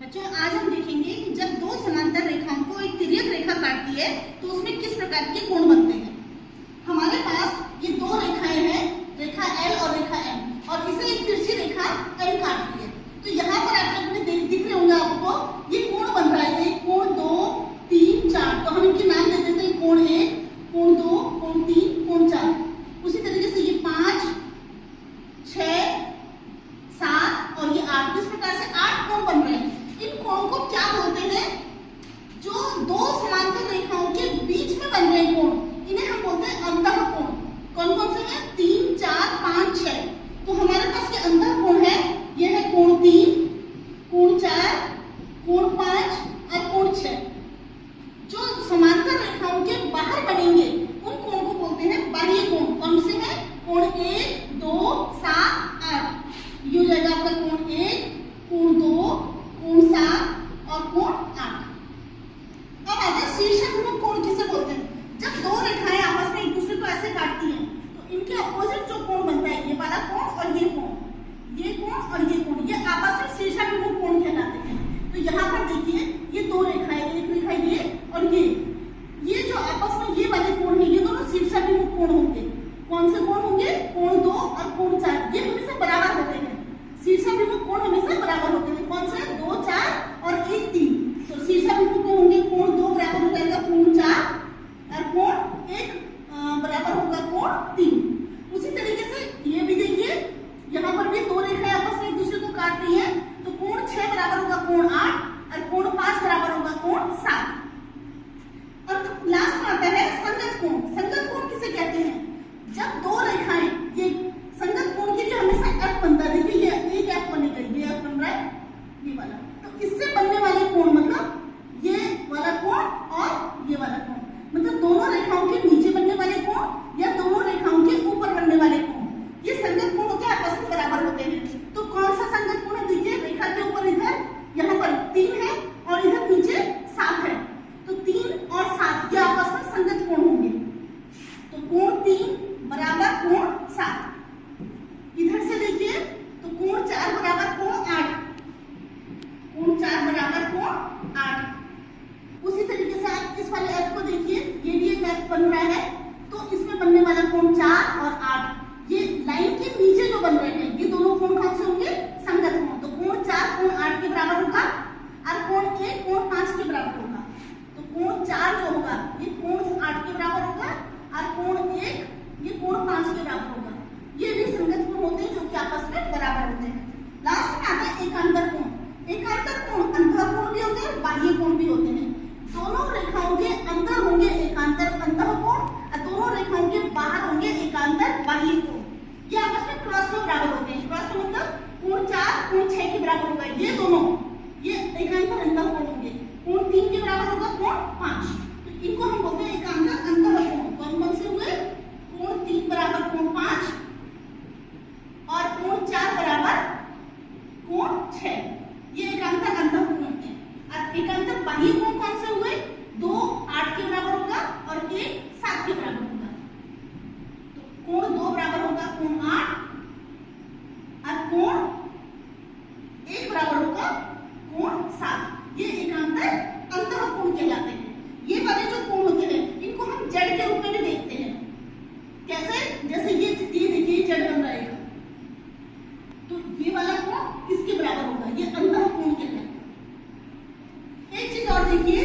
बच्चों आज हम देखेंगे कि जब दो समांतर रेखाओं को एक तिर्यक रेखा काटती है तो उसमें किस प्रकार के कोण बनते हैं। हमारे पास ये दो रेखाएं हैं, रेखा L और रेखा M, और इसे एक तिरछी रेखा M काट रही है। तो यहाँ पर आप लोग दिख रहे होंगे आपको ये कोण बन रहा है, कोण 2, 3, 4। तो हम इनके नाम दे देते हैं कोण 1, कोण 2, कोण 3, कोण 4। उसी तरीके से ये 5, 6, 7 और ये 8। इस प्रकार से 8 कोण बन रहे हैं। इन कोणों को क्या बोलते हैं? जो दो समांतर रेखाओं के बीच में बन रहे कोण, इन्हें हम बोलते हैं अंतःकोण। कौन कौन से हैं? 3, 4, 5, 6। तो हमारे पास ये अंतःकोण है, ये है कोण 3, कोण 4, कोण 5 और कोण 6। जो समांतर रेखाओं के बाहर बनेंगे उन कोण को बोलते हैं बाह्य कोण। कौन से हैं? कोण 1, 2, 7, 8। ये हो जाएगा आपका कोण 1, कोण 2, कोण 7 और कोण 8। अब आता है शीर्षाभिमुख कोण किसे बोलते हैं? जब दो रेखाएं आपस में एक दूसरे को ऐसे काटती हैं तो इनके अपोजिट जो कोण बनता है, ये वाला कोण और ये कोण, ये कोण और ये कोण, ये आपस में शीर्षाभिमुख कोण कहलाते हैं। तो यहाँ पर देखिए ये दो रेखाएं, एक रेखा ये और ये जो आपस में ये वाले कोण है, ये दोनों शीर्षाभिमुख कोण होंगे। कौन से कोण होंगे? कोण 2 और कोण 4। ये हमेशा बराबर होते हैं। शीर्षाभिमुख कोण हमेशा बराबर होते हैं। कौन से? 2, 4 और 1, 3। तो शीर्षाभिमुख कोण होंगे, कोण 2 बराबर हो जाएगा कोण 4 और कोण 1 बराबर होगा कोण 3। उसी तरीके से ये भी देखिए, यहाँ पर भी दो रेखाएं आपस में एक दूसरे को काट रही हैं। तो कोण 6 बराबर होगा कोण 8 और कोण 5 बराबर होगा कोण 7। और तो लास्ट में आता है संगत कोण। संगत कोण किसे कहते हैं? जब दो रेखाएं, ये संगत कोण के लिए हमेशा F बनता है। देखिए ये एक F बनेगा, ये F बन रहा है, ये वाला। तो इससे बनने वाले कोण मतलब ये वाला कोण और ये वाला कोण, मतलब दोनों रेखाओं के नीचे बनने वाले कोण या दोनों रेखाओं के ऊपर बनने वाले कोण, ये संगत कोण होते हैं, आपस में बराबर होते हैं। तो कौन सा संगत कोण है? देखिए रेखा के ऊपर इधर यहाँ पर 3 है और इधर नीचे 7 है। तो 3 और 7 ये आपस में संगत कोण होंगे। तो कोण 3 बराबर कोण 7। इधर से देखिए तो कोण 4 बराबर कोण 8, कोण 4 बराबर कोण 8। उसी तरीके से आप इस वाले F को देखिए, ये भी एक F बन रहा है। तो इसमें बनने वाला कोण 4 और 8, ये लाइन के नीचे जो बन रहे हैं, ये दोनों कोण कौन से होंगे? संगत कोण। तो कोण 4 कोण 8 के बराबर होगा और कोण 1 कोण 5 के बराबर होगा। तो कोण 4 जो होगा ये कोण 8 के बराबर होगा और कोण 1 ये कोण 5 के बराबर होगा। ये भी संगत कोण होते हैं जो कि आपस में बराबर होते हैं। लास्ट में आता है एकांतर कोण। एकांतर कोण अंतःकोण भी होते हैं, बाह्य कोण भी होते हैं। दोनों रेखाओं के अंदर होंगे एकांतर अंतःकोण और दोनों रेखाओं के बाहर होंगे एकांतर बाह्य कोण। ये आपस में क्रॉस में बराबर होते हैं। क्रॉस में मतलब कोण 4 कोण 6 के बराबर होगा। ये दोनों ये एकांतर अंतःकोण होंगे। कोण 3 के बराबर होगा कोण 5। तो इनको हम बोलते हैं एकांतर अंतःकोण। कौन कौन से हुए? कोण 3 बराबर कोण 5 और कोण 4 बराबर कोण 6। ये एकांतर अंतःकोण होते हैं। और एकांतर बाह्य कोण कौन से हुए? 2 8 के बराबर होगा और 1 7 के बराबर होगा। तो कोण 2 बराबर होगा कोण 8 और कोण 1 बराबर होगा कोण 7। ये एकांतर अंतःकोण कहलाते हैं। ये वाले जो कोण होते हैं इनको हम जड़ के रूप में भी देखते हैं। कैसे? जैसे ये देखिए जड़ बन रहा है, तो ये वाला कोण किसके बराबर होगा? ये अंतःकोण कहलाता है। एक चीज और देखिए,